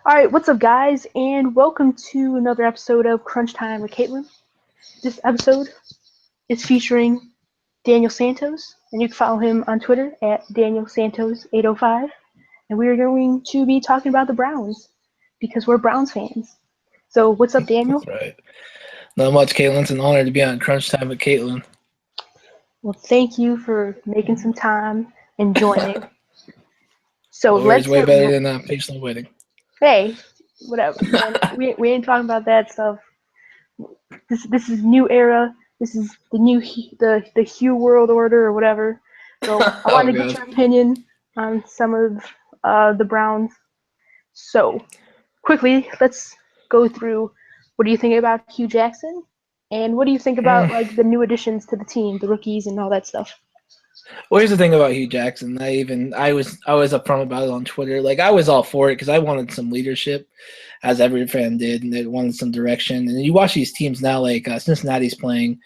All right, what's up, guys, and welcome to another episode of Crunch Time with Katelin. This episode is featuring Daniel Santos, and you can follow him on Twitter at Daniel Santos805. And we are going to be talking about the Browns because we're Browns fans. So, what's up, Daniel? That's right. Not much, Caitlin. It's an honor to be on Crunch Time with Caitlin. Well, thank you for making some time and joining. So No worries, let's way better than patiently waiting. Hey, whatever. we ain't talking about that stuff. This is new era. This is the new the Hugh World Order or whatever. So I want to get your opinion on some of the Browns. So quickly, let's go through. What do you think about Hugh Jackson? And what do you think about like the new additions to the team, the rookies, and all that stuff? Well, here's the thing about Hugh Jackson. I was upfront about it on Twitter. Like I was all for it because I wanted some leadership, as every fan did, and they wanted some direction. And you watch these teams now, like Cincinnati's playing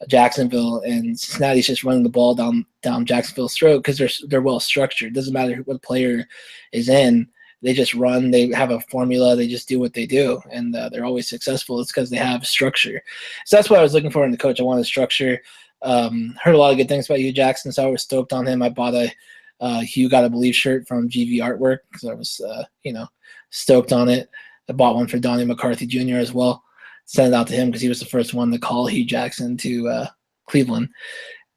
Jacksonville, and Cincinnati's just running the ball down Jacksonville's throat because they're well structured. It doesn't matter what player is in. They just run. They have a formula. They just do what they do, and they're always successful. It's because they have structure. So that's what I was looking for in the coach. I wanted structure. Heard a lot of good things about Hugh Jackson, so I was stoked on him. I bought a Hugh Gotta Believe shirt from GV Artwork because I was, stoked on it. I bought one for Donnie McCarthy Jr. as well. Sent it out to him because he was the first one to call Hugh Jackson to Cleveland.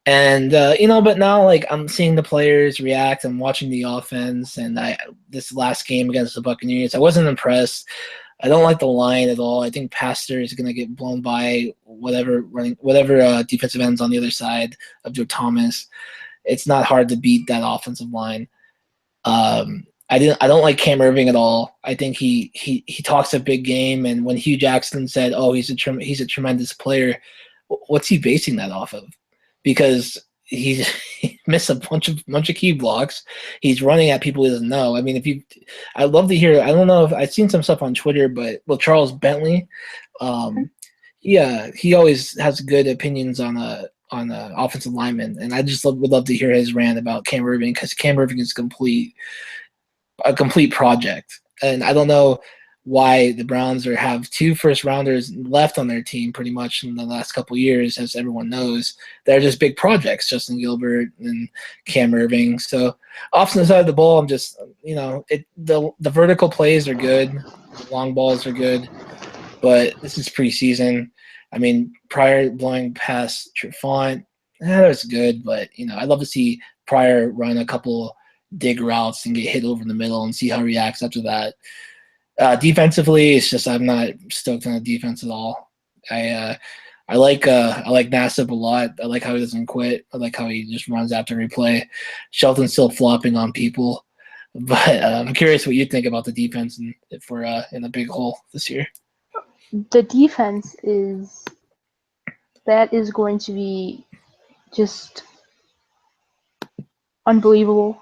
And but now like I'm seeing the players react. I'm watching the offense, and this last game against the Buccaneers, I wasn't impressed. I don't like the line at all. I think Pastor is going to get blown by whatever defensive ends on the other side of Joe Thomas. It's not hard to beat that offensive line. I don't like Cam Irving at all. I think he talks a big game, and when Hugh Jackson said, "Oh, he's a tremendous player," what's he basing that off of? Because he missed a bunch of key blocks. He's running at people he doesn't know. I mean, I'd love to hear. I don't know if I've seen some stuff on Twitter, but Charles Bentley, he always has good opinions on offensive linemen, and I just would love to hear his rant about Cam Irving because Cam Irving is a complete project, and I don't know why the Browns have two first-rounders left on their team pretty much in the last couple of years, as everyone knows. They're just big projects, Justin Gilbert and Cam Irving. So off the side of the ball, I'm just, the vertical plays are good. The long balls are good. But this is preseason. I mean, Pryor blowing past Trufant, that was good. But, I'd love to see Pryor run a couple dig routes and get hit over the middle and see how he reacts after that. Defensively, it's just I'm not stoked on the defense at all. I like Nassib a lot. I like how he doesn't quit. I like how he just runs after replay. Shelton's still flopping on people, but I'm curious what you think about the defense and if we're in a big hole this year. The defense is going to be just unbelievable.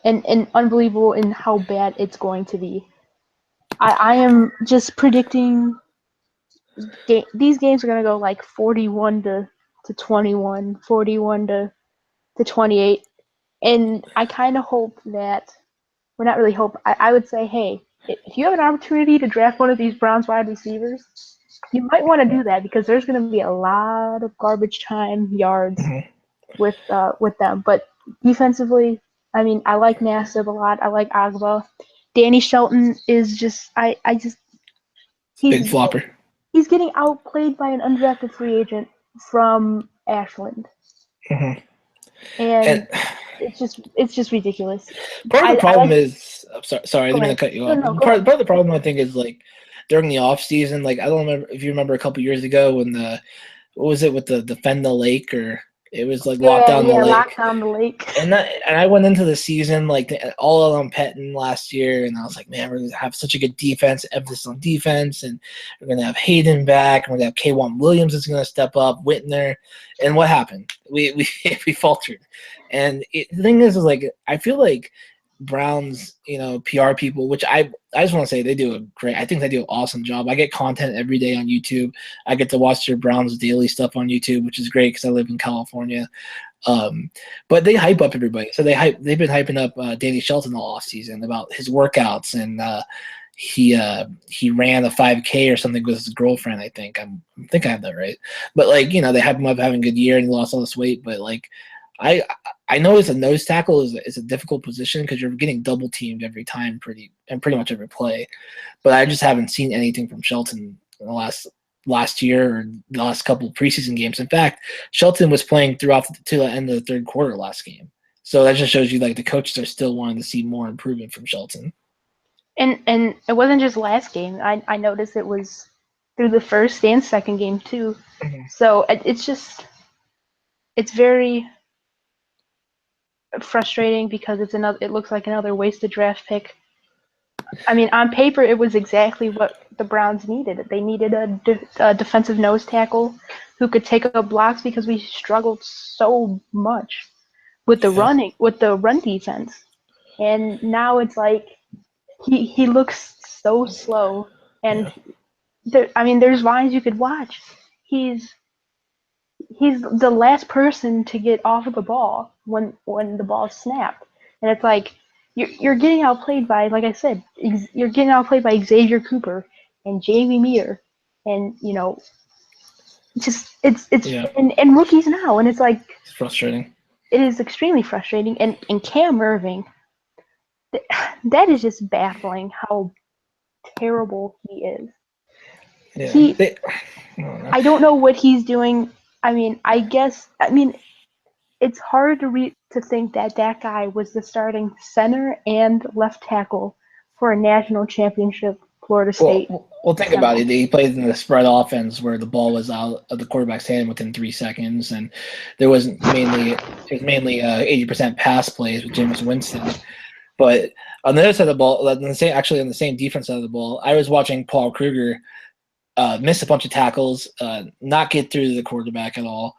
And unbelievable in how bad it's going to be. I am just predicting these games are going to go like 41 to 21, 41 to 28. And I kind of hope that, well, not really hope, I would say, hey, if you have an opportunity to draft one of these Browns wide receivers, you might want to do that because there's going to be a lot of garbage time yards with them. But defensively, I mean, I like Nassib a lot. I like Agba. Danny Shelton is just Big flopper. He's getting outplayed by an undrafted free agent from Ashland. And it's just ridiculous. Part of the problem is sorry, I didn't mean to cut you off. Part of the problem I think is like during the off season, like I don't remember if you remember a couple years ago when what was it with the Defend the Lake or it was like locked down the lake. Locked down the lake. And I went into the season like all on Pettin last year, and I was like, man, we're gonna have such a good defense, emphasis on defense, and we're gonna have Hayden back, and we're gonna have K'Wan Williams is gonna step up, Whitner, and what happened? We faltered. And the thing is like I feel like Browns, PR people, which I just want to say I think they do an awesome job. I get content every day on YouTube. I get to watch their Browns daily stuff on YouTube, which is great because I live in California. But they hype up everybody. So they've been hyping up Danny Shelton all off season about his workouts and he ran a 5K or something with his girlfriend. I think I have that right. But like they have him up having a good year and he lost all this weight. But like I I know as a nose tackle is a difficult position because you're getting double teamed every time, pretty much every play. But I just haven't seen anything from Shelton in the last year or the last couple of preseason games. In fact, Shelton was playing throughout to the end of the third quarter last game. So that just shows you like the coaches are still wanting to see more improvement from Shelton. And it wasn't just last game. I noticed it was through the first and second game too. Mm-hmm. So it's very frustrating because it looks like another wasted draft pick. I mean, on paper, it was exactly what the Browns needed. They needed a defensive nose tackle who could take up blocks because we struggled so much with the run defense. And now it's like he looks so slow, and there's lines you could watch. He's the last person to get off of the ball when the ball's snapped, and it's like you're getting outplayed by, like I said, you're getting outplayed by Xavier Cooper and Jamie Meter, and just it's Yeah. and rookies now, and it's like It's frustrating. it is extremely frustrating. And Cam Irving, that is just baffling how terrible he is. Yeah. I don't know what he's doing. It's hard to think that guy was the starting center and left tackle for a national championship Florida State. Well, think about it. He played in the spread offense where the ball was out of the quarterback's hand within 3 seconds, and it was mainly 80% pass plays with Jameis Winston. But on the other side of the ball, on the same defense side of the ball, I was watching Paul Kruger miss a bunch of tackles, not get through to the quarterback at all.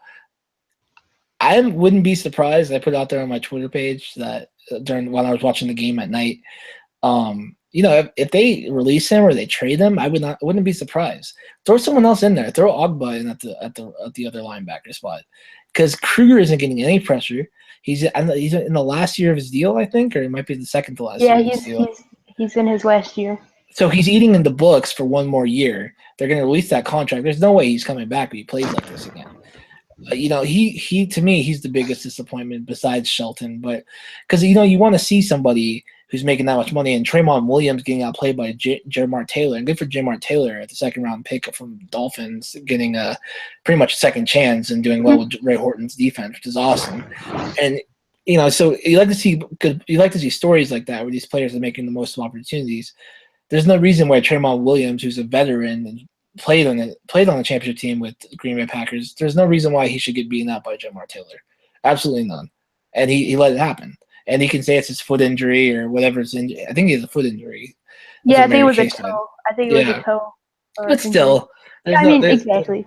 I wouldn't be surprised. I put out there on my Twitter page that when I was watching the game at night, if they release him or they trade him, I wouldn't be surprised. Throw someone else in there. Throw Ogba in at the other linebacker spot, because Kruger isn't getting any pressure. He's in the last year of his deal, I think, or it might be the second to last year of his deal. He's in his last year. So he's eating in the books for one more year. They're going to release that contract. There's no way he's coming back if he plays like this again. He to me, he's the biggest disappointment besides Shelton. But because you want to see somebody who's making that much money, and Tremont Williams getting outplayed by Jermar Taylor, and good for Jermar Taylor at the second round pick from Dolphins, getting a pretty much second chance and doing well with Ray Horton's defense, which is awesome. And so you like to see stories like that where these players are making the most of opportunities. There's no reason why Tremont Williams, who's a veteran and played on the championship team with Green Bay Packers, there's no reason why he should get beaten up by Jermar Taylor. Absolutely none. And he let it happen. And he can say it's his foot injury or whatever his injury. I think he has a foot injury. Yeah, I think it was a toe. I think it was a toe. But still, exactly.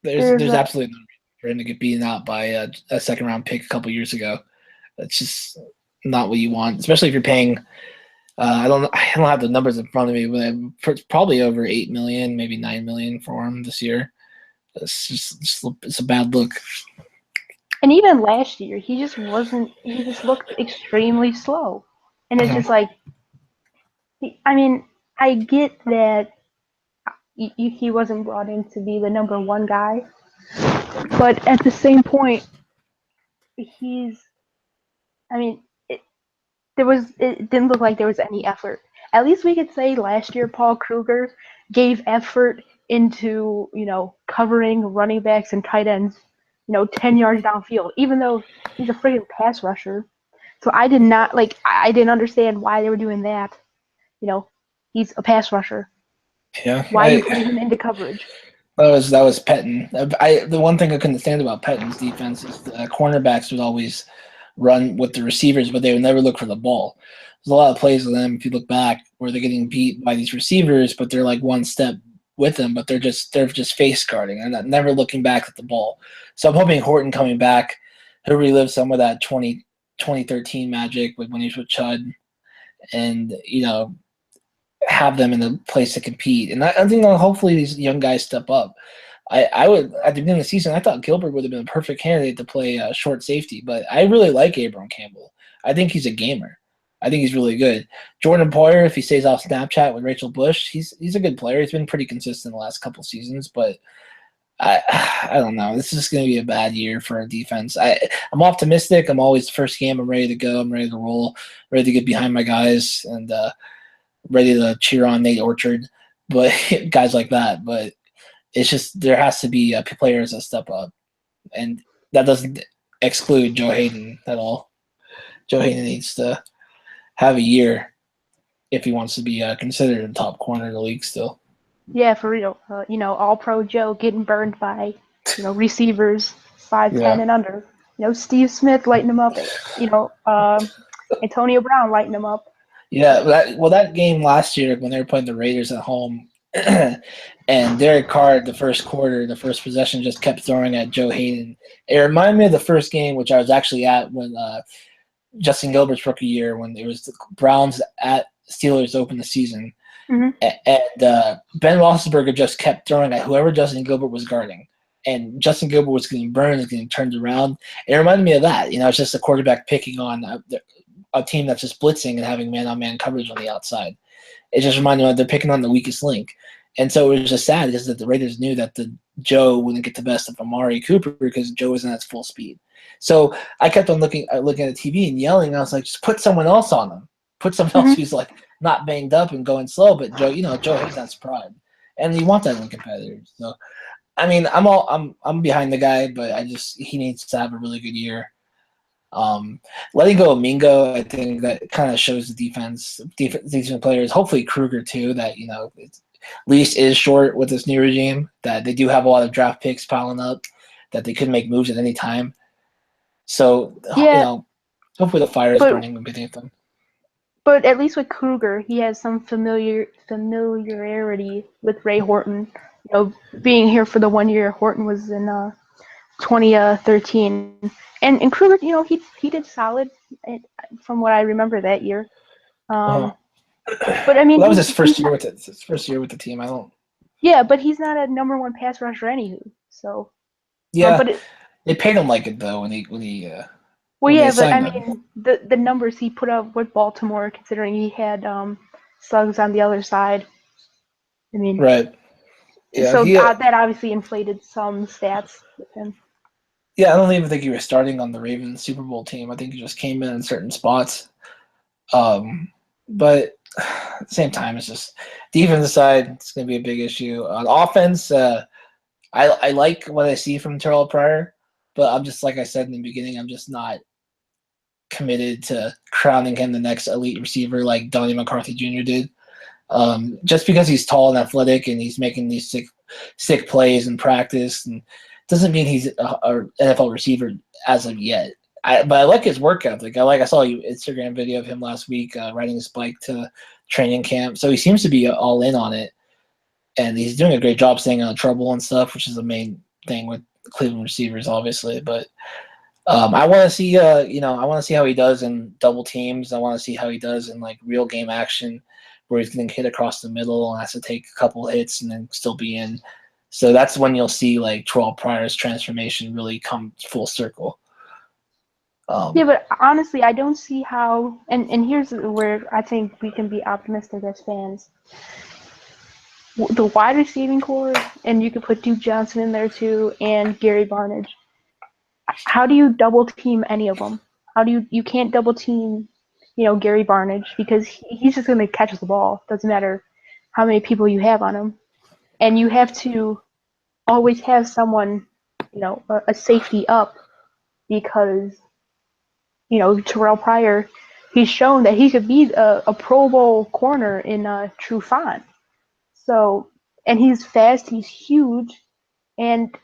There's absolutely no reason for him to get beaten out by a second round pick a couple years ago. That's just not what you want, especially if you're paying. I don't have the numbers in front of me, but probably over $8 million, maybe $9 million for him this year. It's a bad look. And even last year, he just looked extremely slow. And it's just like, I get that he wasn't brought in to be the number one guy, but at the same point, it didn't look like there was any effort. At least we could say last year Paul Kruger gave effort into, covering running backs and tight ends, 10 yards downfield, even though he's a friggin' pass rusher. So I didn't understand why they were doing that. He's a pass rusher. Yeah. Why are you putting him into coverage? That was Pettin. The one thing I couldn't stand about Pettin's defense is the cornerbacks would always run with the receivers, but they would never look for the ball. There's a lot of plays with them, if you look back, where they're getting beat by these receivers, but they're like one step with them, but they're just face guarding and never looking back at the ball. So I'm hoping Horton coming back, he'll relive some of that 2013 magic when he was with Chud, and have them in a place to compete. And I think hopefully these young guys step up. I would, at the beginning of the season, I thought Gilbert would have been a perfect candidate to play short safety, but I really like Abram Campbell. I think he's a gamer. I think he's really good. Jordan Poyer, if he stays off Snapchat with Rachel Bush, he's a good player. He's been pretty consistent the last couple seasons, but I don't know. This is just going to be a bad year for our defense. I'm optimistic. I'm always first game. I'm ready to go. I'm ready to roll. Ready to get behind my guys and ready to cheer on Nate Orchard, but guys like that. But it's just there has to be players that step up, and that doesn't exclude Joe Hayden at all. Joe Hayden needs to have a year if he wants to be considered a top corner in the league still. Yeah, for real. All pro Joe getting burned by, receivers 5'10" and under. Steve Smith lighting him up. Antonio Brown lighting him up. Yeah, that game last year when they were playing the Raiders at home, and Derek Carr, the first quarter, the first possession, just kept throwing at Joe Hayden. It reminded me of the first game, which I was actually at when Justin Gilbert's rookie year, when it was the Browns at Steelers to open the season. Mm-hmm. And Ben Roethlisberger just kept throwing at whoever Justin Gilbert was guarding. And Justin Gilbert was getting burned, was getting turned around. It reminded me of that. It's just a quarterback picking on a team that's just blitzing and having man-on-man coverage on the outside. It just reminded me of they're picking on the weakest link. And so it was just sad because the Raiders knew that Joe wouldn't get the best of Amari Cooper because Joe wasn't at full speed. So I kept on looking at the TV and yelling. And I was like, just put someone else on him. Put someone else who's like not banged up and going slow. But Joe hates that pride, and you want that in competitors. So I mean, I'm behind the guy, but he needs to have a really good year. Letting go of Mingo, I think that kind of shows the defensive players. Hopefully Kruger too. That least is short with this new regime. That they do have a lot of draft picks piling up. That they could make moves at any time. So hopefully the fire is burning beneath them. But at least with Kruger, he has some familiarity with Ray Horton. Being here for the 1 year Horton was in 2013, and Kruger, he did solid from what I remember that year. But I mean, that was his first year with it. His first year with the team. I don't. Yeah, but he's not a number one pass rusher anywho. So. Yeah, but they paid him like it though when he. Well, yeah, but I mean the numbers he put up with Baltimore, considering he had Suggs on the other side. I mean, right. Yeah, so that obviously inflated some stats with him. Yeah, I don't even think he was starting on the Ravens Super Bowl team. I think he just came in certain spots. But at the same time, it's just defensive side. It's going to be a big issue. On offense, I like what I see from Terrell Pryor, but I'm just like I said in the beginning, I'm just not committed to crowning him the next elite receiver like Donnie McCarthy Jr. did. Just because he's tall and athletic and he's making these sick plays in practice, and doesn't mean he's a NFL receiver as of yet. But I like his work ethic. I saw an Instagram video of him last week riding his bike to training camp. So he seems to be all in on it, and he's doing a great job staying out of trouble and stuff, which is the main thing with Cleveland receivers, obviously. But I want to see, I want to see how he does in double teams. I want to see how he does in like real game action, where he's getting hit across the middle and has to take a couple hits and then still be in. So that's when you'll see like Terrell Pryor's transformation really come full circle. Yeah, but honestly, I don't see how. And here's where I think we can be optimistic as fans. The wide receiving core, and you could put Duke Johnson in there too, and Gary Barnidge. How do you double team any of them? You can't double team, Gary Barnidge, because he's just going to catch the ball. Doesn't matter how many people you have on him. And you have to always have someone, a safety up, because, Terrell Pryor, he's shown that he could be a Pro Bowl corner in Trufant. So, and he's fast, he's huge, and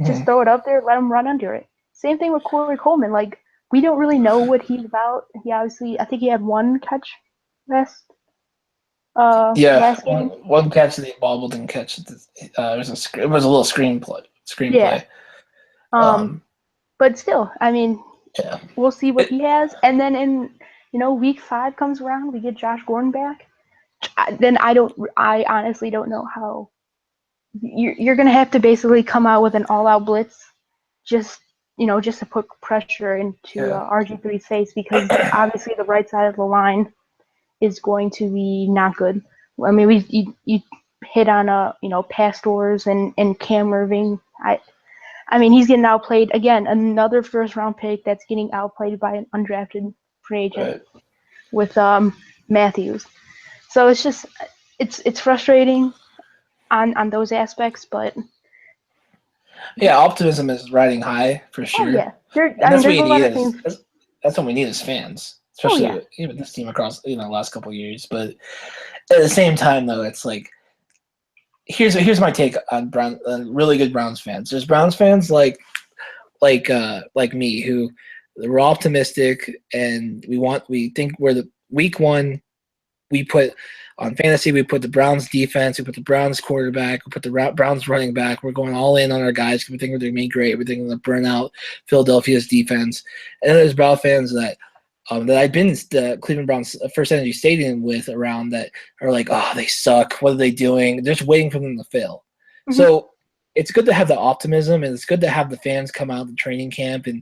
just throw it up there, let him run under it. Same thing with Corey Coleman. Like, we don't really know what he's about. He obviously, I think he had one catch last game. One catch that he bobbled and catch. It was a little screenplay. Yeah. But still, I mean, we'll see what he has. And then in, week 5 comes around, we get Josh Gordon back. Then I honestly don't know how. You're going to have to basically come out with an all-out blitz just just to put pressure into Yeah. RG3's face, because obviously the right side of the line is going to be not good. I mean, you hit on Pastors and Cam Irving. I mean, he's getting outplayed again. Another first round pick that's getting outplayed by an undrafted free agent Right. with Matthews. So it's frustrating on those aspects, but Yeah, optimism is riding high for oh sure, yeah, and that's what there's you a lot need of teams. that's what we need as fans, Oh yeah, especially even this team across the last couple of years. But at the same time, though, it's like here's my take on really good Browns fans. There's Browns fans like me who we're optimistic and we think we're the week one. We put on fantasy, we put the Browns defense, we put the Browns quarterback, we put the Browns running back. We're going all in on our guys. We think we're doing great. We're thinking to burn out Philadelphia's defense. And then there's Brown fans that I've been the Cleveland Browns first energy stadium with around that are like, oh, they suck. What are they doing? They're just waiting for them to fail. mm-hmm. So it's good to have the optimism, and it's good to have the fans come out to training camp and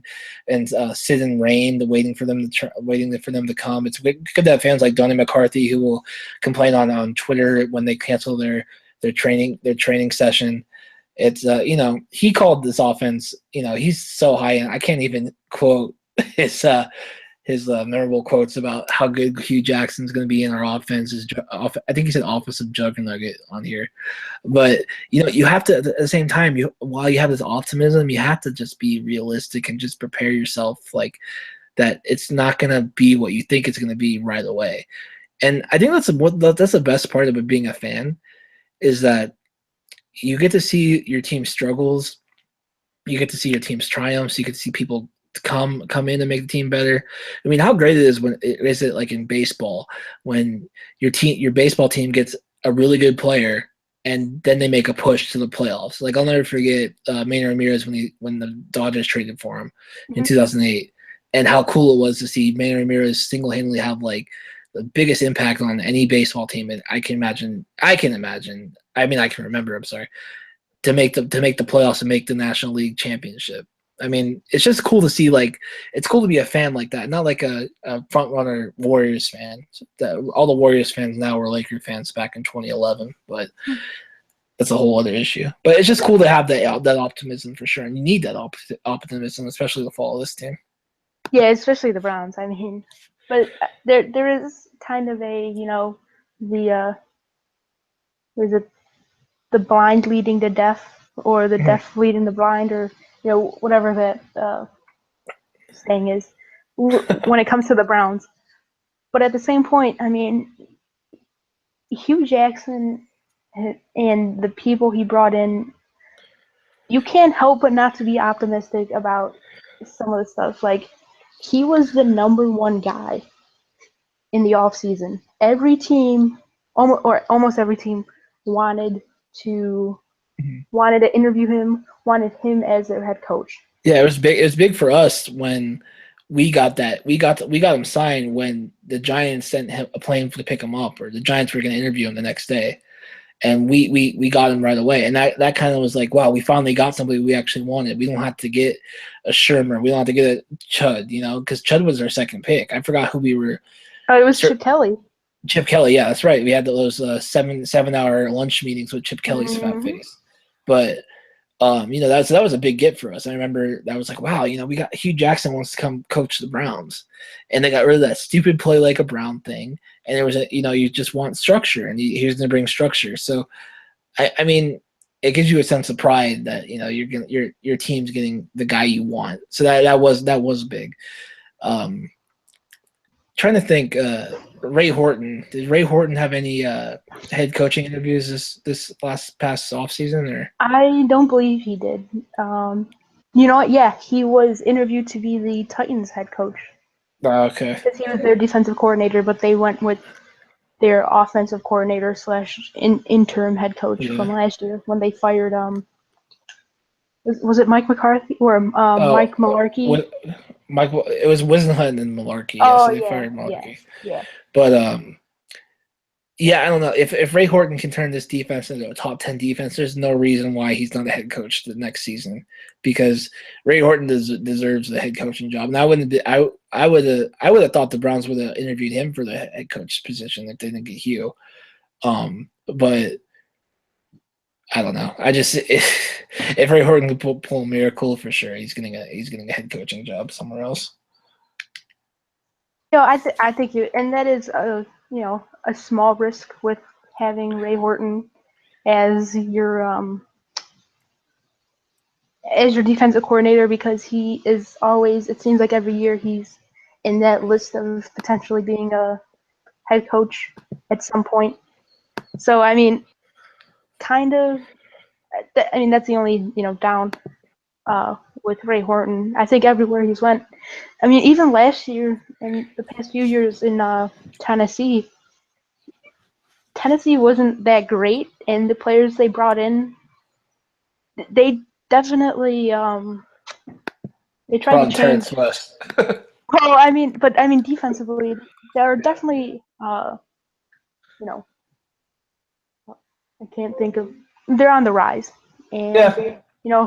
sit in rain, waiting for them to come. It's good to have fans like Donnie McCarthy who will complain on Twitter when they cancel their training session. It's he called this offense. He's so high, and I can't even quote his memorable quotes about how good Hugh Jackson's going to be in our offense. I think he said offensive juggernaut on here. But you have to at the same time, while you have this optimism, you have to just be realistic and just prepare yourself like that. It's not going to be what you think it's going to be right away. And I think that's the best part about being a fan is that you get to see your team struggles, you get to see your team's triumphs, you get to see people come in and make the team better. I mean, how great it is it like in baseball when your baseball team gets a really good player and then they make a push to the playoffs. Like I'll never forget Manny Ramirez when the Dodgers traded for him in 2008, and how cool it was to see Manny Ramirez single-handedly have like the biggest impact on any baseball team. And I can imagine. I mean, I can remember. I'm sorry, to make the playoffs and make the National League championship. I mean, it's just cool to see. Like, it's cool to be a fan like that, not like a front runner Warriors fan. All the Warriors fans now were Laker fans back in 2011, but that's a whole other issue. But it's just cool to have that optimism for sure, and you need that optimism, especially to follow this team. Yeah, especially the Browns. I mean, but there is kind of a the is it the blind leading the deaf, or the deaf leading the blind, or whatever that saying is when it comes to the Browns. But at the same point, I mean, Hugh Jackson and the people he brought in, you can't help but not to be optimistic about some of the stuff. Like, he was the number one guy in the off season. Every team, almost every team, wanted to interview him, wanted him as their head coach. Yeah, it was big. It was big for us when we got that. We got him signed when the Giants sent him a plane to pick him up, or the Giants were going to interview him the next day, and we got him right away. And that kind of was like, wow, we finally got somebody we actually wanted. We don't have to get a Shermer. We don't have to get a Chud, because Chud was our second pick. I forgot who we were. Oh, it was Chip Kelly. Chip Kelly, yeah, that's right. We had those 7-hour lunch meetings with Chip Kelly's fat face, but. That was a big get for us. I remember that was like, wow, we got Hugh Jackson wants to come coach the Browns, and they got rid of that stupid play like a Brown thing. And there was you just want structure, and he's going to bring structure. So, I mean, it gives you a sense of pride that your team's getting the guy you want. So that was big. Trying to think, Ray Horton. Did Ray Horton have any head coaching interviews this past off season? Or I don't believe he did. You know what? Yeah, he was interviewed to be the Titans head coach. Okay. Because he was their defensive coordinator, but they went with their offensive coordinator / interim head coach from last year when they fired was it Mike McCarthy or Mike Mularkey? It was Wisnhut and Mularkey. Oh, so they fired Mularkey. Yeah. But Yeah, I don't know. If Ray Horton can turn this defense into a top 10 defense, there's no reason why he's not a head coach the next season, because Ray Horton deserves the head coaching job. And I would have thought the Browns would have interviewed him for the head coach position if they didn't get Hugh. But I don't know. If Ray Horton could pull a miracle, for sure he's getting a head coaching job somewhere else. I think you, and that is a small risk with having Ray Horton as your defensive coordinator, because he is always, it seems like every year he's in that list of potentially being a head coach at some point. So I mean, kind of. I mean, that's the only down with Ray Horton. I think everywhere he's went. I mean, even last year and the past few years in Tennessee, Tennessee wasn't that great, and the players they brought in, they definitely they tried to Brought change. Terrence West. Well, I mean, but I mean defensively, they're definitely you know I can't think of, they're on the rise, and Yeah.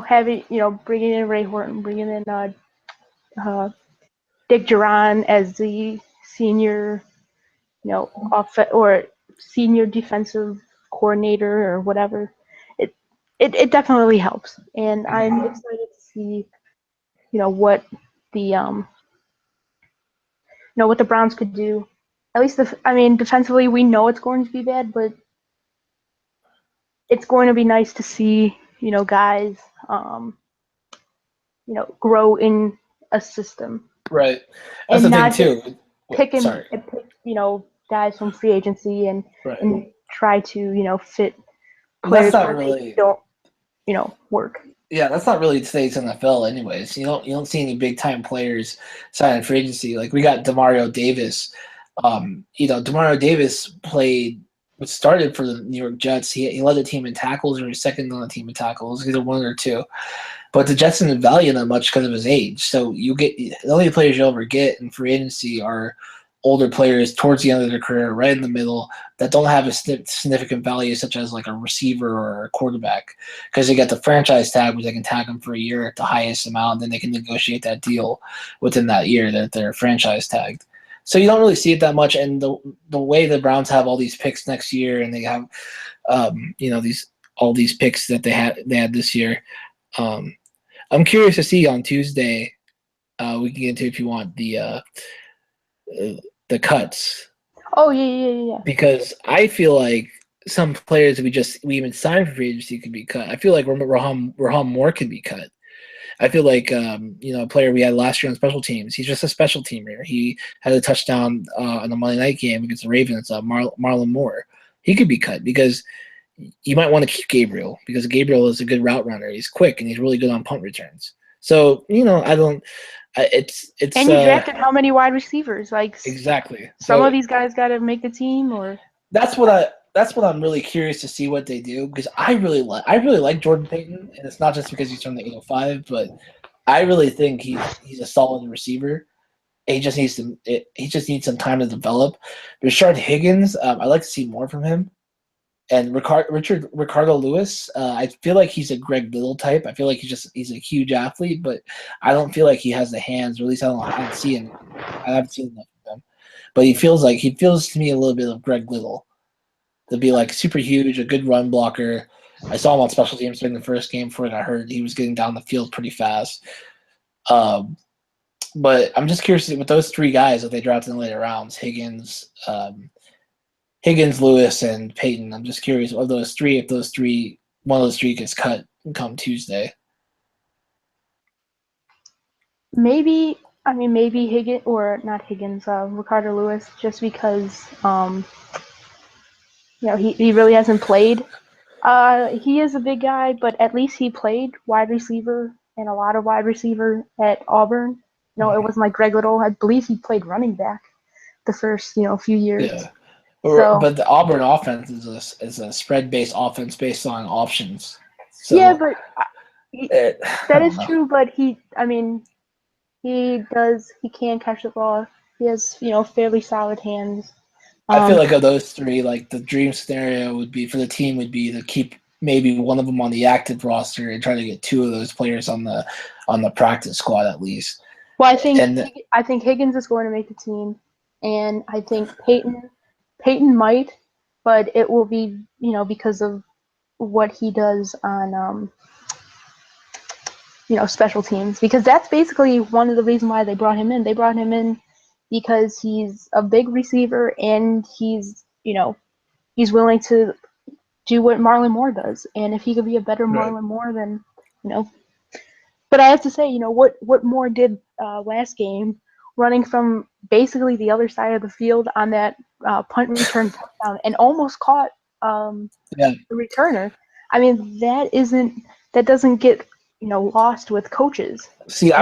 having bringing in Ray Horton, bringing in uh, Dick Duran as the senior or senior defensive coordinator or whatever, it it definitely helps, and I'm excited to see what the what the Browns could do. At least I mean, defensively we know it's going to be bad, but it's going to be nice to see guys grow in a system Right. That's and the thing not just too. pick and Sorry. pick guys from free agency Right. and try to fit That's players not where they really. don't work. Yeah, that's not really today's NFL, anyways. You don't see any big time players signing free agency. Like we got Demario Davis. Demario Davis started for the New York Jets. He led the team in tackles, or he's second on the team in tackles, either one or two. But the Jets didn't value him that much because of his age. So the only players you'll ever get in free agency are older players towards the end of their career, right in the middle, that don't have a significant value, such as like a receiver or a quarterback, because they get the franchise tag, where they can tag them for a year at the highest amount, and then they can negotiate that deal within that year that they're franchise tagged. So you don't really see it that much, and the way the Browns have all these picks next year, and they have these all these picks that they had this year. I'm curious to see on Tuesday. We can get into, if you want, the cuts, Oh yeah. because I feel like some players we even signed for free agency could be cut. I feel like Raham Moore can be cut. I feel like a player we had last year on special teams. He's just a special teamer. He had a touchdown in the Monday night game against the Ravens. Marlon Moore. He could be cut because you might want to keep Gabriel, because Gabriel is a good route runner. He's quick and he's really good on punt returns. So I don't. It's And you drafted how many wide receivers? Like exactly. some So of these guys got to make the team, or that's what I'm really curious to see what they do, because I really like Jordan Payton, and it's not just because he's from the 805, but I really think he's a solid receiver. He just needs some time to develop. Rashard Higgins, I'd like to see more from him. And Ricardo Lewis, I feel like he's a Greg Little type. I feel like he's a huge athlete, but I don't feel like he has the hands. Or at least I don't see him. I haven't seen enough of him. But he feels to me a little bit of Greg Little, to be like super huge, a good run blocker. I saw him on special teams during the first game before he got hurt. He was getting down the field pretty fast. But I'm just curious with those three guys that they drafted in the later rounds, Higgins, Lewis, and Peyton. I'm just curious of those three, if one of those three gets cut come Tuesday. maybe. I mean, maybe Higgins, or not Higgins, Ricardo Lewis, just because he really hasn't played. He is a big guy, but at least he played wide receiver and a lot of wide receiver at Auburn. It wasn't like Greg Little. I believe he played running back the first few years. Yeah, So but the Auburn offense is a spread based offense based on options. So yeah, but I that don't is know. true. But I mean, he can catch the ball. He has fairly solid hands. I feel Um, like of those three, like the dream scenario would be for the team would be to keep maybe one of them on the active roster and try to get two of those players on the practice squad at least. well, And I think Higgins is going to make the team, and I think Peyton might, but it will be because of what he does on special teams, because that's basically one of the reasons why they brought him in. They brought him in because he's a big receiver and he's willing to do what Marlon Moore does, and if he could be a better right, Marlon Moore, then you know. But I have to say, what Moore did last game, running from basically the other side of the field on that punt return touchdown, and almost caught yeah. the returner. I mean, that doesn't get lost with coaches. See, You know,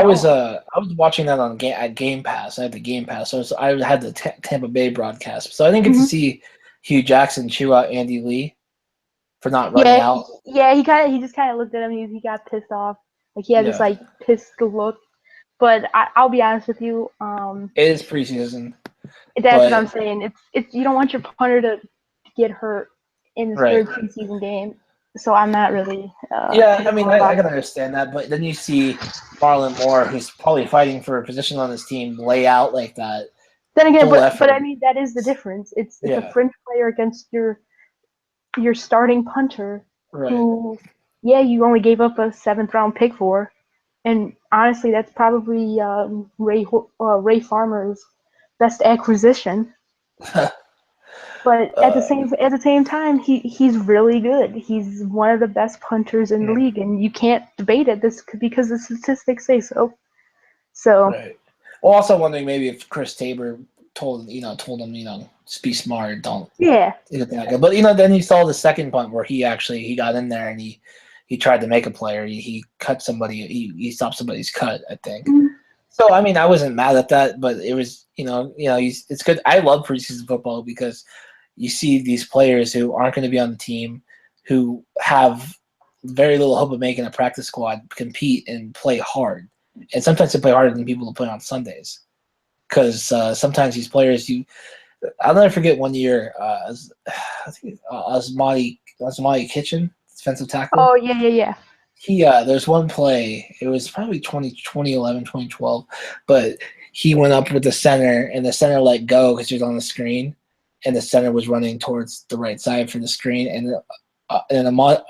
I was watching that at Game Pass. I had the Game Pass, so I had the Tampa Bay broadcast. So I didn't get to hmm see Hugh Jackson chew out Andy Lee for not running yeah, out. yeah. He just kind of looked at him. He got pissed off. Like he had this Yeah, like pissed look. But I'll be honest with you. it is preseason, That's what I'm but saying. It's you don't want your punter to get hurt in his right. third preseason game. So I'm not really Yeah, I mean, critical I about can it. understand that, but then you see Marlon Moore, who's probably fighting for a position on his team, lay out like that, Then again, full but I effort. mean that is the difference. It's a Yeah, fringe player against your starting punter, right. who, yeah, you only gave up a seventh round pick for, and honestly, that's probably Ray Farmer's best acquisition. But uh, at the same time, he's really good. He's one of the best punters in the mm, league, and you can't debate it. This because the statistics say so. So right. Well, also wondering maybe if Chris Tabor told him, just be smart, don't. yeah, But then you saw the second punt where he got in there and he tried to make a player. He cut somebody. He stopped somebody's cut, I think. mm, So I mean, I wasn't mad at that, but it was it's good. I love preseason football because you see these players who aren't going to be on the team, who have very little hope of making a practice squad, compete and play hard, and sometimes they play harder than people who play on Sundays. Because sometimes these players, I'll never forget one year, I think Asmani Kitchen, defensive tackle. oh yeah, yeah, yeah. There's one play, it was probably 2011, 2012, but he went up with the center, and the center let go because he was on the screen, and the center was running towards the right side for the screen, and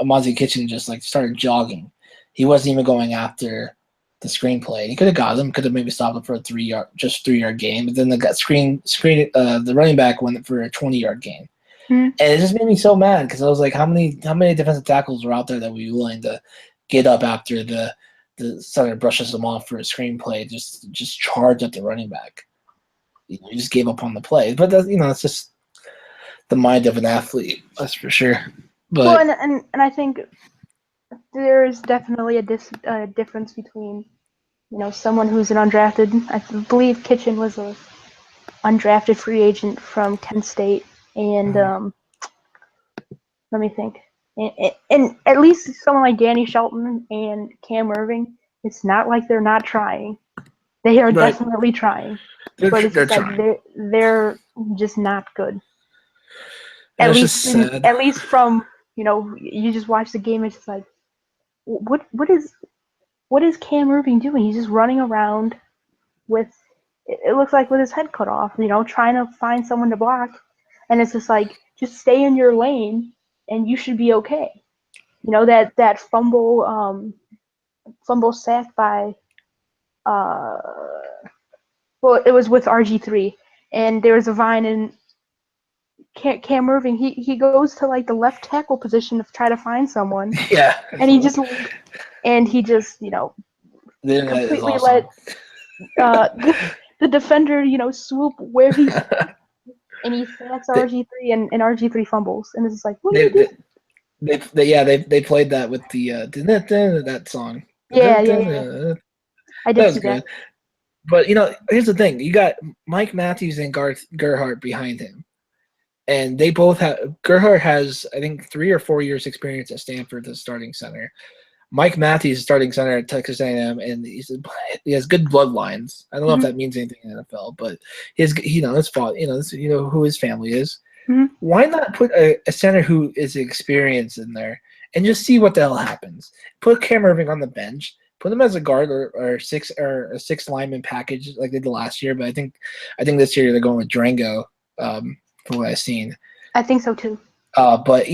Amazi Kitchen just like started jogging. He wasn't even going after the screenplay. He could have got him, could have maybe stopped him for a 3 yard gain, but then the running back went for a 20-yard gain. Mm. And it just made me so mad because I was like, how many defensive tackles were out there that would be willing to get up after the center brushes them off for a screenplay, just charge at the running back. You just gave up on the play. But it's just the mind of an athlete, that's for sure. Well, But and I think there's definitely a difference between someone who's an undrafted. I believe Kitchen was a undrafted free agent from Kent State, and let me think. And at least someone like Danny Shelton and Cam Irving, it's not like they're not trying. They are right, definitely trying, but it's they're just like trying. they're just not good. And it's just sad. At least from you just watch the game. It's just like what is Cam Irving doing? He's just running around with it looks like with his head cut off. Trying to find someone to block, and it's just like just stay in your lane, and you should be okay. That fumble sack by uh well, it was with RG3, and there was a vine, and Cam Irving, he goes to like the left tackle position to try to find someone, Yeah, and he just the internet is completely awesome. let the defender swoop where he's at, and he sacks they, RG3, and RG3 fumbles, and it's just like, what are they, you doing? they, they played that with the that song. Yeah, yeah, yeah. That I did was see that. good. But here's the thing: you got Mike Matthews and Garth Gerhardt behind him, and they both have. Gerhardt has, I think, 3 or 4 years experience at Stanford as starting center. Mike Matthews, starting center at Texas A&M, and he has good bloodlines. I don't know if that means anything in the NFL, but his his father, who his family is. Mm-hmm. Why not put a center who is experienced in there and just see what the hell happens? Put Cam Irving on the bench. Put him as a guard or a six lineman package like they did last year. But I think this year they're going with Durango, from what I've seen. I think so too. But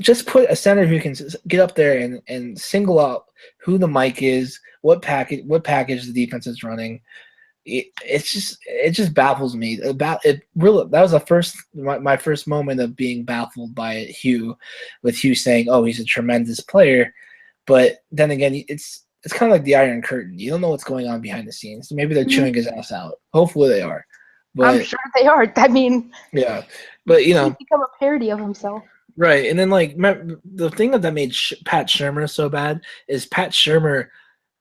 just put a center who can get up there and single out who the mic is, what package the defense is running. It just baffles me. It really, that was my first moment of being baffled by Hugh, with Hugh saying, "Oh, he's a tremendous player," but then again, it's kind of like the Iron Curtain. You don't know what's going on behind the scenes. Maybe they're chewing his ass out. Hopefully, they are. But, I'm sure they are. I mean, yeah, but he's become a parody of himself. Right, and then the thing that made Pat Shurmur so bad is Pat Shurmur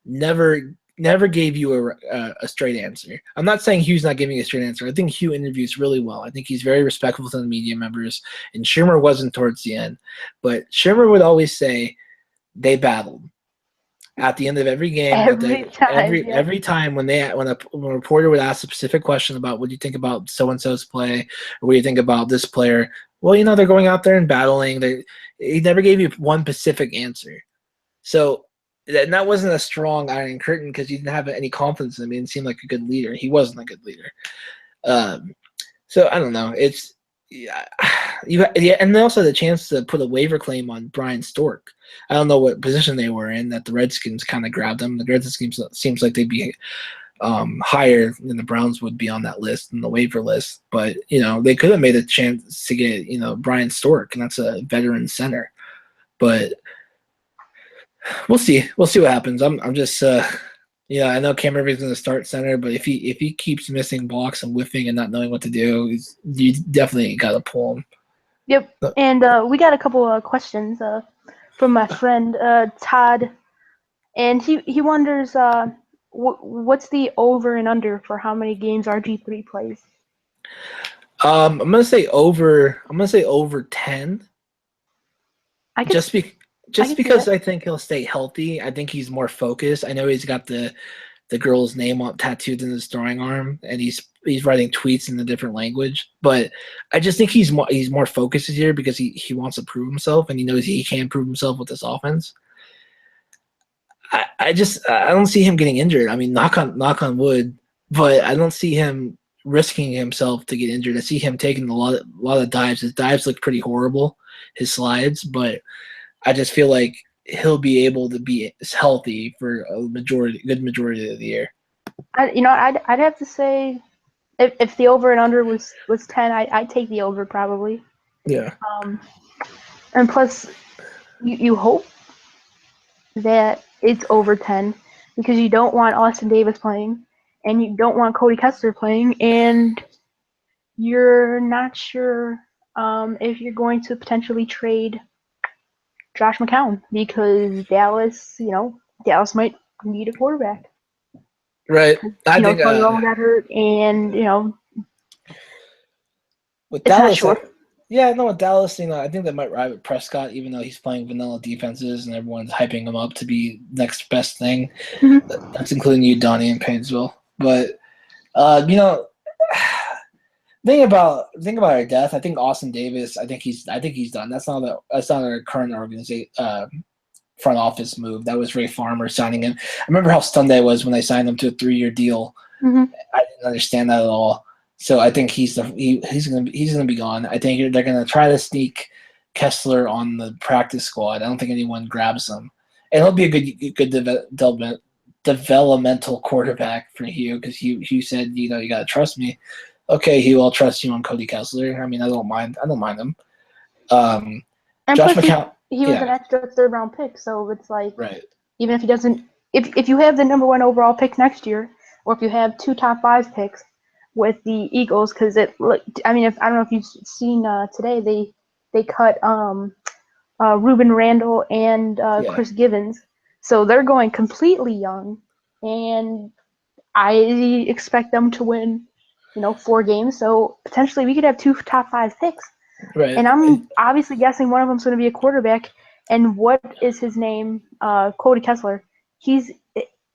never gave you a straight answer. I'm not saying Hugh's not giving a straight answer. I think Hugh interviews really well. I think he's very respectful to the media members, and Shurmur wasn't towards the end. But Shurmur would always say they battled at the end of every game. Every time when a reporter would ask a specific question about what do you think about so and so's play, or what do you think about this player, well, they're going out there and battling. He never gave you one specific answer. So that wasn't a strong Iron Curtain because he didn't have any confidence in him. He didn't seem like a good leader. He wasn't a good leader. So I don't know. It's and they also had the chance to put a waiver claim on Brian Stork. I don't know what position they were in that the Redskins kind of grabbed them. The Redskins seems like they'd be higher than the Browns would be on that list, on the waiver list. But they could have made a chance to get Brian Stork, and that's a veteran center. But we'll see. We'll see what happens. I'm just I know Cam Irving's going to start center, but if he keeps missing blocks and whiffing and not knowing what to do, you definitely got to pull him. Yep. And we got a couple of questions from my friend Todd, and he wonders what's the over and under for how many games RG3 plays. I'm gonna say over 10. Just because I think he'll stay healthy. I think he's more focused. I know he's got the girl's name tattooed in his throwing arm, and he's writing tweets in a different language. But I just think he's more focused this year because he wants to prove himself, and he knows he can prove himself with this offense. I don't see him getting injured. I mean, knock on wood, but I don't see him risking himself to get injured. I see him taking a lot of dives. His dives look pretty horrible, his slides, but I just feel like he'll be able to be healthy for a good majority of the year. I'd have to say if the over and under was 10, I'd take the over probably. Yeah. And plus, you hope that it's over 10 because you don't want Austin Davis playing, and you don't want Cody Kessler playing, and you're not sure if you're going to potentially trade Josh McCown because Dallas might need a quarterback. Right. I think Tony Romo got hurt, and with Dallas, with Dallas, I think they might ride with Prescott, even though he's playing vanilla defenses and everyone's hyping him up to be next best thing. Mm-hmm. That's including you, Donnie, and Painesville. But think about our depth. I think Austin Davis. I think he's done. That's not our current organization front office move. That was Ray Farmer signing him. I remember how stunned I was when they signed him to a 3-year deal. Mm-hmm. I didn't understand that at all. So I think he's gonna be gone. I think they're gonna try to sneak Kessler on the practice squad. I don't think anyone grabs him, and he'll be a good developmental quarterback for Hugh because Hugh said you gotta trust me. Okay, Hugh, I'll trust you on Cody Kessler. I mean, I don't mind him. And Josh plus McCown. He was an extra third-round pick, so it's like right. Even if he doesn't, if you have the number 1 overall pick next year, or if you have 2 top 5 picks with the Eagles, because I don't know if you've seen today they cut Ruben Randall and Chris Givens, so they're going completely young, and I expect them to win 4 games, so potentially we could have 2 top 5 picks. Right. And I'm obviously guessing one of them's going to be a quarterback. And what is his name? Cody Kessler. He's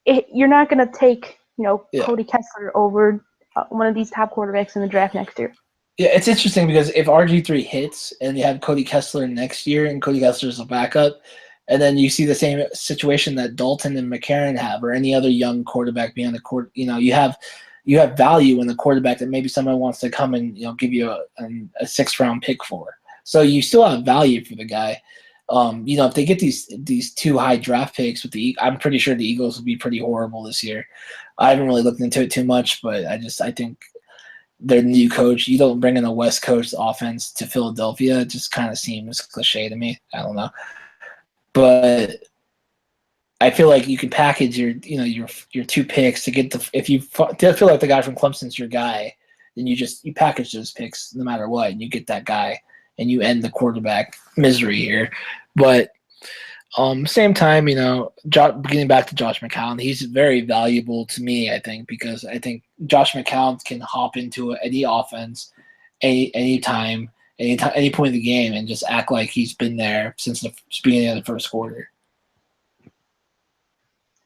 you're not gonna take Yeah. Cody Kessler over one of these top quarterbacks in the draft next year. Yeah, it's interesting because if RG3 hits and you have Cody Kessler next year and Cody Kessler's a backup, and then you see the same situation that Dalton and McCarron have, or any other young quarterback behind the court, you have value in the quarterback that maybe someone wants to come and give you a 6th-round pick for. So you still have value for the guy. If they get these 2 high draft picks I'm pretty sure the Eagles will be pretty horrible this year. I haven't really looked into it too much, but I think their new coach, you don't bring in a West Coast offense to Philadelphia. It just kind of seems cliche to me. I don't know, but I feel like you can package your 2 picks to get if you feel like the guy from Clemson's your guy, then you package those picks no matter what, and you get that guy, and you end the quarterback misery here. But same time, getting back to Josh McCown, he's very valuable to me, I think, because I think Josh McCown can hop into any offense, any time, any point of the game, and just act like he's been there since the beginning of the first quarter.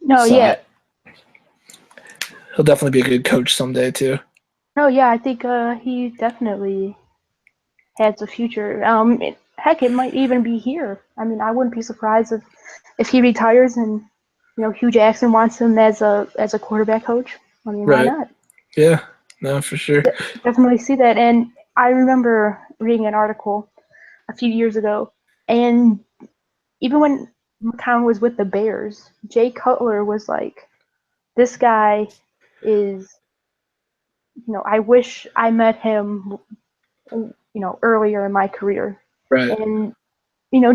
No, So yeah. he'll definitely be a good coach someday too. No, yeah, I think he definitely has a future. Heck, it might even be here. I mean, I wouldn't be surprised if he retires and Hugh Jackson wants him as a quarterback coach. I mean, why Right. not? Yeah. No, for sure. Definitely see that. And I remember reading an article a few years ago, and even when McCown was with the Bears, Jay Cutler was like, "This guy is, I wish I met him, earlier in my career." Right. And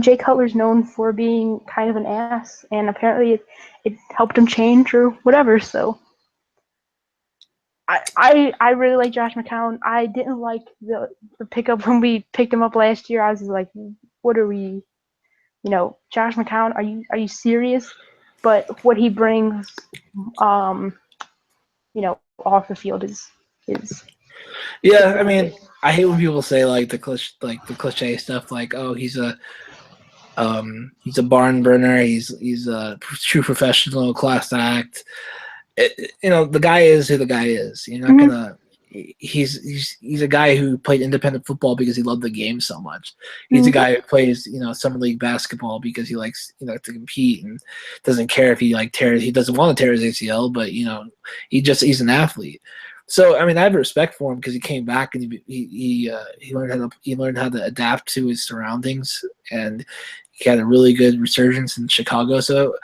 Jay Cutler's known for being kind of an ass, and apparently it helped him change or whatever. So I really like Josh McCown. I didn't like the pickup when we picked him up last year. I was like, what are we? Josh McCown, are you serious? But what he brings, off the field is Yeah, I mean, I hate when people say like the cliche stuff, like, oh, he's a barn burner, he's a true professional, class act. The guy is who the guy is. You're not gonna. He's a guy who played independent football because he loved the game so much. He's a guy who plays summer league basketball because he likes to compete and doesn't care if he tears. He doesn't want to tear his ACL, but he's an athlete. So I mean, I have respect for him because he came back and he learned how to adapt to his surroundings, and he had a really good resurgence in Chicago. So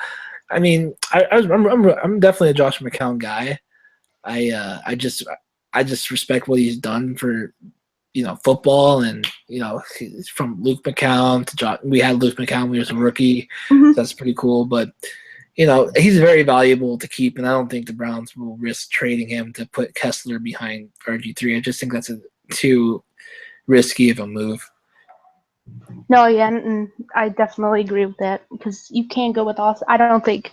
I mean, I'm definitely a Josh McCown guy. I just respect what he's done for football, and from Luke McCown to Josh. We had Luke McCown when he was a rookie. mm-hmm. So that's pretty cool. But he's very valuable to keep, and I don't think the Browns will risk trading him to put Kessler behind RG3. I just think that's too risky of a move. No, yeah, and I definitely agree with that because you can't go with Austin. I don't think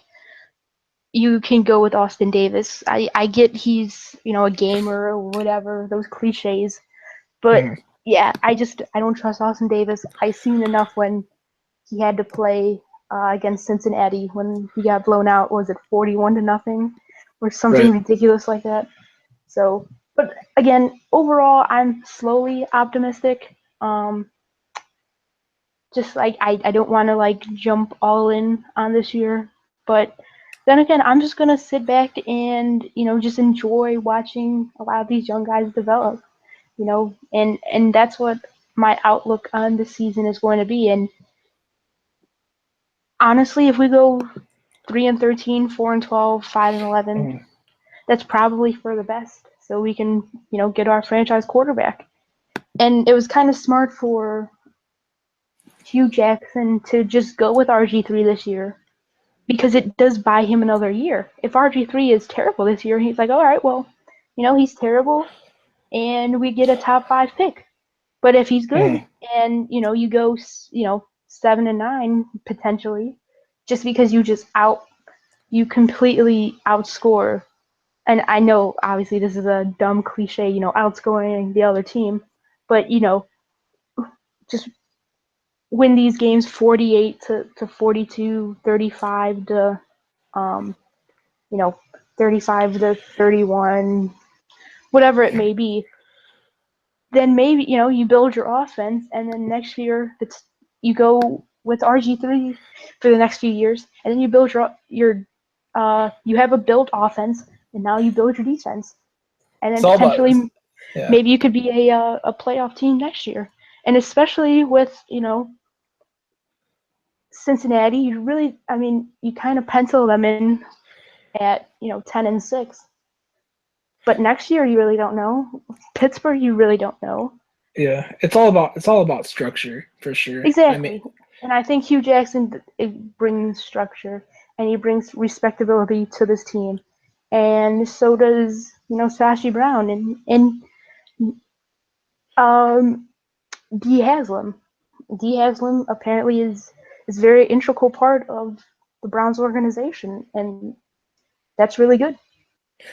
you can go with Austin Davis. I get he's a gamer or whatever, those cliches, but yeah, I don't trust Austin Davis. I seen enough when he had to play against Cincinnati when he got blown out. Was it 41-0 or something Right. ridiculous like that? So, but again, overall, I'm slowly optimistic. Just like I don't want to jump all in on this year, but then again, I'm just gonna sit back and just enjoy watching a lot of these young guys develop. And that's what my outlook on the season is going to be. And honestly, if we go 3-13, 4-12, 5-11, that's probably for the best. So we can get our franchise quarterback. And it was kind of smart for Hugh Jackson to just go with RG3 this year because it does buy him another year. If RG3 is terrible this year, he's like, all right, well, he's terrible, and we get a top 5 pick. But if he's good, and you go, 7-9 potentially, just because you completely outscore. And I know obviously this is a dumb cliche, outscoring the other team, but just win these games 48 to 42, 35 to um, 35 to 31, whatever it may be, then maybe you build your offense, and then next year you go with RG3 for the next few years, and then you build your you have a built offense, and now you build your defense, and then It's all about potentially yeah. maybe you could be a playoff team next year, and especially with Cincinnati, you kind of pencil them in at 10-6. But next year, you really don't know. Pittsburgh, you really don't know. Yeah, it's all about structure for sure. I mean, Exactly. And I think Hugh Jackson brings structure, and he brings respectability to this team. And so does, Sashi Brown and D. Haslam. D. Haslam apparently is a very integral part of the Browns organization, and that's really good.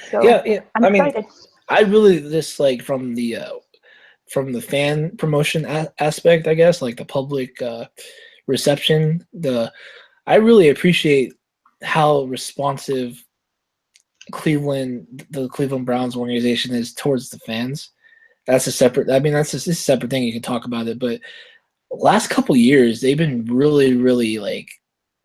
So yeah, yeah. I'm I mean, excited. I really just like from the fan promotion aspect, I guess, like the public reception. I really appreciate how responsive the Cleveland Browns organization is towards the fans. That's a separate. I mean, that's just a separate thing. You can talk about it, but last couple years they've been really, really like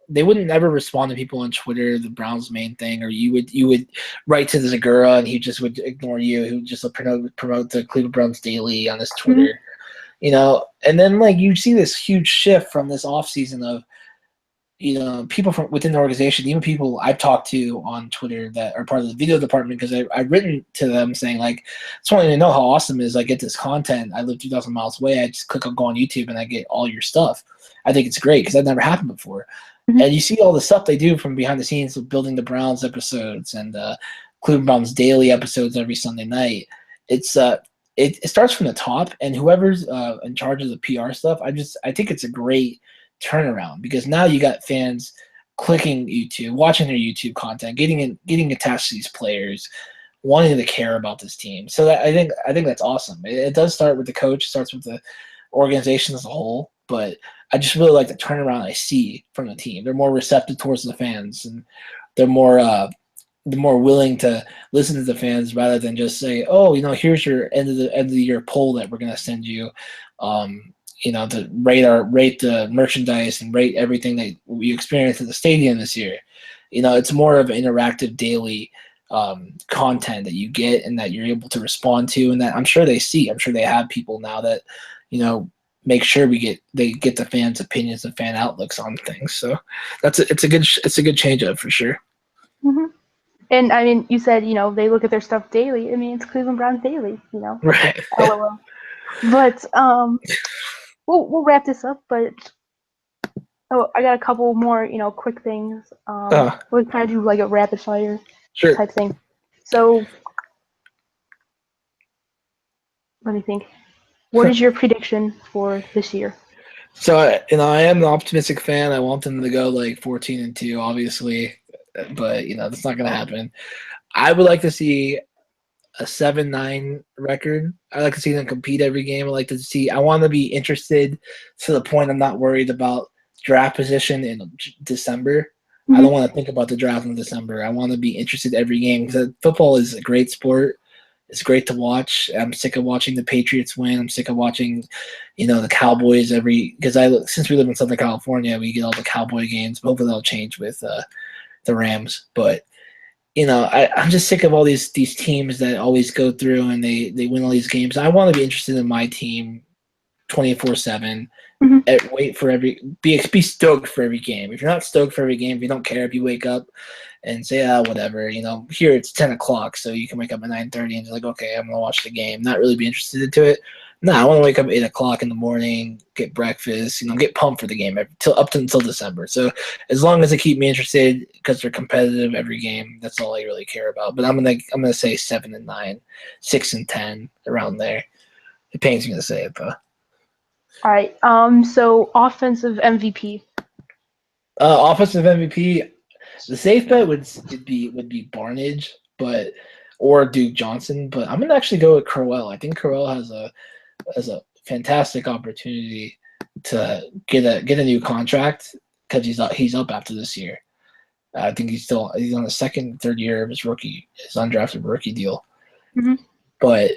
they wouldn't ever respond to people on Twitter, the Browns main thing, or you would write to the Zagura and he just would ignore you. He would just promote the Cleveland Browns Daily on his Mm-hmm. Twitter, and then like you see this huge shift from this offseason of people from within the organization, even people I've talked to on Twitter that are part of the video department, because I've written to them saying like, just wanting to know how awesome it is. I get this content. I live 2,000 miles away. I just click on go on YouTube and I get all your stuff. I think it's great because that never happened before. Mm-hmm. And you see all the stuff they do from behind the scenes of building the Browns episodes and Cleveland Browns daily episodes every Sunday night. It's it starts from the top, and whoever's in charge of the PR stuff, I think it's a great turnaround, because now you got fans clicking YouTube, watching their YouTube content, getting attached to these players, wanting to care about this team. So I think that's awesome. It does start with the coach, starts with the organization as a whole, but I just really like the turnaround I see from the team. They're more receptive towards the fans, and they're more willing to listen to the fans rather than just say, oh, here's your end of the year poll that we're gonna send you. To rate the merchandise and rate everything that we experienced at the stadium this year. It's more of an interactive daily content that you get and that you're able to respond to, and that I'm sure they see. I'm sure they have people now that make sure they get the fans' opinions and fan outlooks on things. So it's a good change up for sure. Mm-hmm. And I mean, you said they look at their stuff daily. I mean, it's Cleveland Browns daily. Right. LOL. But we'll wrap this up. But I got a couple more quick things. We'll kind of do like a rapid fire Sure. type thing. So let me think. What is your prediction for this year? So I am an optimistic fan. I want them to go like 14-2, obviously, but that's not going to happen. I would like to see a 7-9 record. I like to see them compete every game. I want to be interested to the point I'm not worried about draft position in December. Mm-hmm. I don't want to think about the draft in December. I want to be interested every game, because football is a great sport. It's great to watch. I'm sick of watching the Patriots win. I'm sick of watching, the Cowboys since we live in Southern California, we get all the Cowboy games. Hopefully that'll change with the Rams. But I'm just sick of all these teams that always go through and they win all these games. I want to be interested in my team 24/7. Mm-hmm. Wait for be stoked for every game. If you're not stoked for every game, if you don't care, if you wake up and say, whatever, here it's 10 o'clock, so you can wake up at 9:30 and be like, okay, I'm gonna watch the game, not really be interested into it. No, I want to wake up at 8 o'clock in the morning, get breakfast, get pumped for the game until December. So as long as they keep me interested, because they're competitive every game, that's all I really care about. But I'm gonna say 7-9, 6-10, around there. It pains me to say it, though. All right. So offensive MVP. Offensive MVP. The safe bet would be Barnage, or Duke Johnson, but I'm gonna actually go with Crowell. I think Crowell has a fantastic opportunity to get a new contract because he's up after this year. I think he's on the second, third year of his undrafted rookie deal. Mm-hmm. But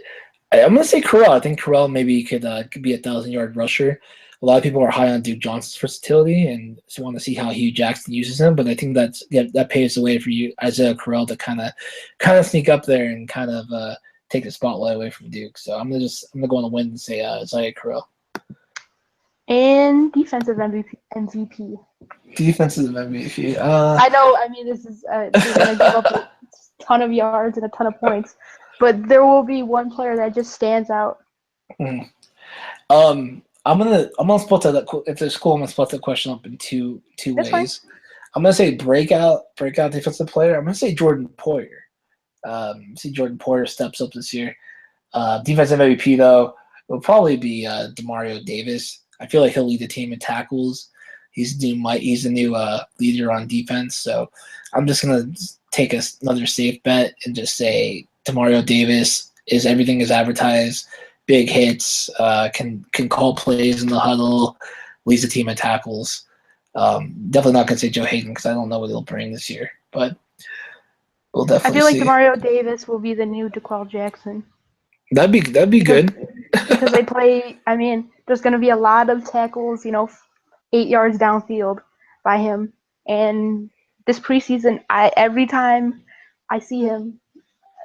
I'm gonna say Corral. I think Corral maybe could be a 1,000-yard rusher. A lot of people are high on Duke Johnson's versatility and just want to see how Hugh Jackson uses him. But I think that paves the way for you, Isaiah Corral, to kind of sneak up there and kind of take the spotlight away from Duke. So I'm gonna go on the win and say Isaiah Corral. And defensive MVP. Defensive MVP. I know. I mean, this is they're gonna give up a ton of yards and a ton of points, but there will be one player that just stands out. I'm gonna split that. If there's cool, I'm gonna split the question up in two That's ways. fine. I'm gonna say breakout defensive player. I'm gonna say Jordan Poyer. See Jordan Poyer steps up this year. Defensive MVP though will probably be Demario Davis. I feel like he'll lead the team in tackles. He's the new leader on defense. So I'm just gonna take another safe bet and just say Demario Davis is everything is advertised. Big hits, can call plays in the huddle, leads the team in tackles. Definitely not gonna say Joe Hayden because I don't know what he'll bring this year, but we'll definitely see. I feel like Demario Davis will be the new DeQuell Jackson. That'd be good. Because they play. I mean, there's gonna be a lot of tackles, 8 yards downfield by him, and this preseason, every time I see him,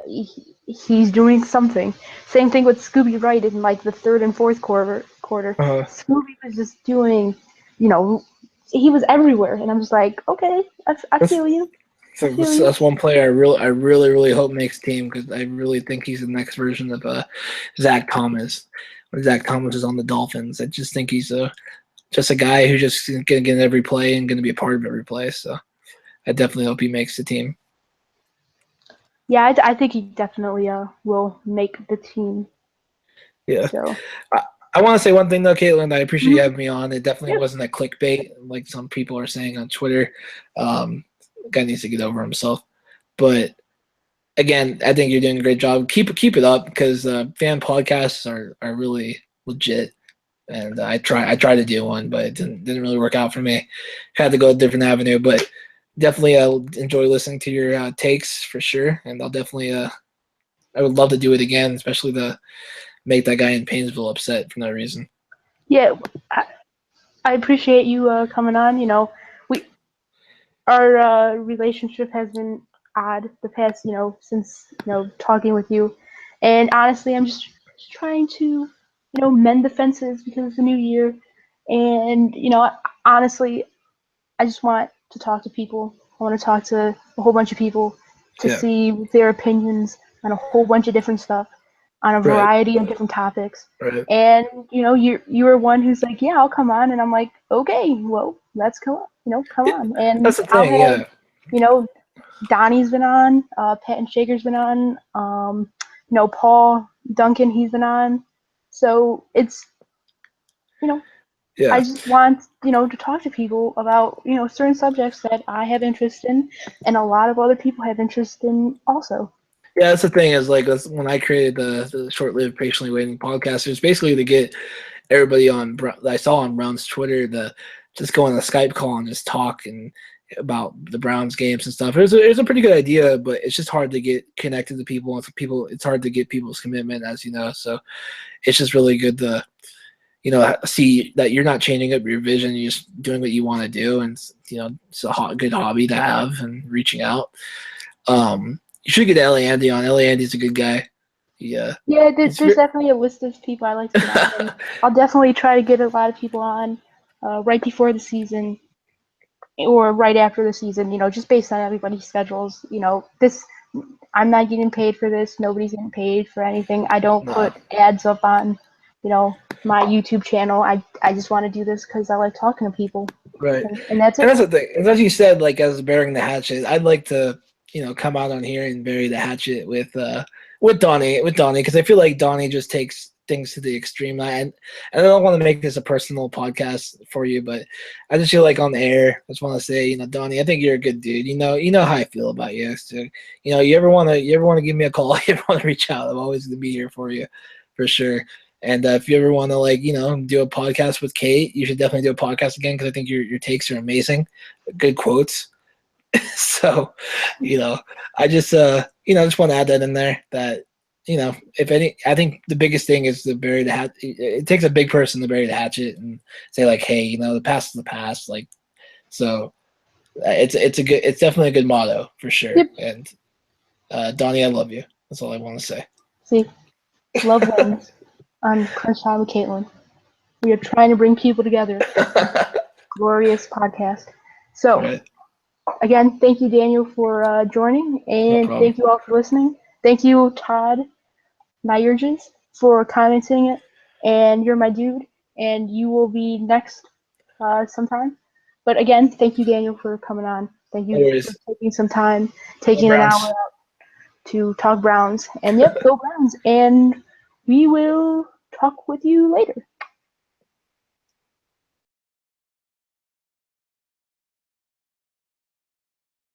he's doing something. Same thing with Scooby Wright in like the third and fourth quarter. Scooby was just doing, he was everywhere, and I'm just like, okay, I feel you. So that's one player I really hope makes team because I really think he's the next version of Zach Thomas. When Zach Thomas is on the Dolphins, I just think he's just a guy who's just gonna get in every play and gonna be a part of every play. So I definitely hope he makes the team. Yeah, I think he definitely will make the team. Yeah. So. I want to say one thing though, Katelin. I appreciate you having me on. It definitely wasn't a clickbait like some people are saying on Twitter. Guy needs to get over himself. But again, I think you're doing a great job. Keep it up because fan podcasts are really legit. And I tried to do one, but it didn't really work out for me. Had to go a different avenue, but definitely enjoy listening to your takes for sure. And I'll definitely I would love to do it again, especially to make that guy in Painesville upset for no reason. Yeah, I appreciate you coming on. Our relationship has been odd the past, since talking with you, and honestly, I'm just trying to, mend the fences because it's a new year, and honestly, I just want to talk to people. I want to talk to a whole bunch of people to see their opinions on a whole bunch of different stuff, on a variety of different topics. Right. And you were one who's like, yeah, I'll come on, and I'm like, okay, well, let's come on. Come on. And that's the thing. Donnie's been on, Pat and Shaker's been on, Paul Duncan, he's been on. So it's, I just want, to talk to people about, certain subjects that I have interest in and a lot of other people have interest in also. Yeah, that's the thing is that's when I created the short-lived patiently waiting podcast, it was basically to get everybody on I saw on Brown's Twitter to just go on a Skype call and just talk and about the Browns games and stuff. It was a pretty good idea, but it's just hard to get connected to people. It's hard to get people's commitment, as you know. So it's just really good to see that you're not changing up your vision. You're just doing what you want to do, and it's a good hobby to have and reaching out. You should get Ellie Andy on. Ellie Andy's a good guy. Yeah. Yeah, there's definitely a list of people I like to get on. I'll definitely try to get a lot of people on right before the season or right after the season, just based on everybody's schedules. I'm not getting paid for this. Nobody's getting paid for anything. I don't put ads up on, my YouTube channel. I just want to do this because I like talking to people. Right. And that's it. And that's the thing. As you said, as burying the hatchet, I'd like to, come out on here and bury the hatchet with Donnie, because I feel like Donnie just takes things to the extreme. And I don't want to make this a personal podcast for you, but I just feel like on the air, I just want to say, Donnie, I think you're a good dude. You know how I feel about you. So, you ever want to give me a call, you ever want to reach out, I'm always going to be here for you, for sure. And if you ever want to do a podcast with Kate, you should definitely do a podcast again because I think your takes are amazing, good quotes. So, I just want to add that in there that if any, I think the biggest thing is to bury the hat. It takes a big person to bury the hatchet and say like, hey, the past is the past. Like, so it's definitely a good motto for sure. Yep. And Donnie, I love you. That's all I want to say. See, love wins on Crunch Time with Katelin. We are trying to bring people together. Glorious podcast. So, Right. again, thank you, Daniel, for joining, and No thank you all for listening. Thank you, Todd Nyerges, for commenting it, and you're my dude, and you will be next sometime. But again, thank you, Daniel, for coming on. Thank you for taking some time, taking an hour out to talk Browns. And yep, go Browns. And we will talk with you later.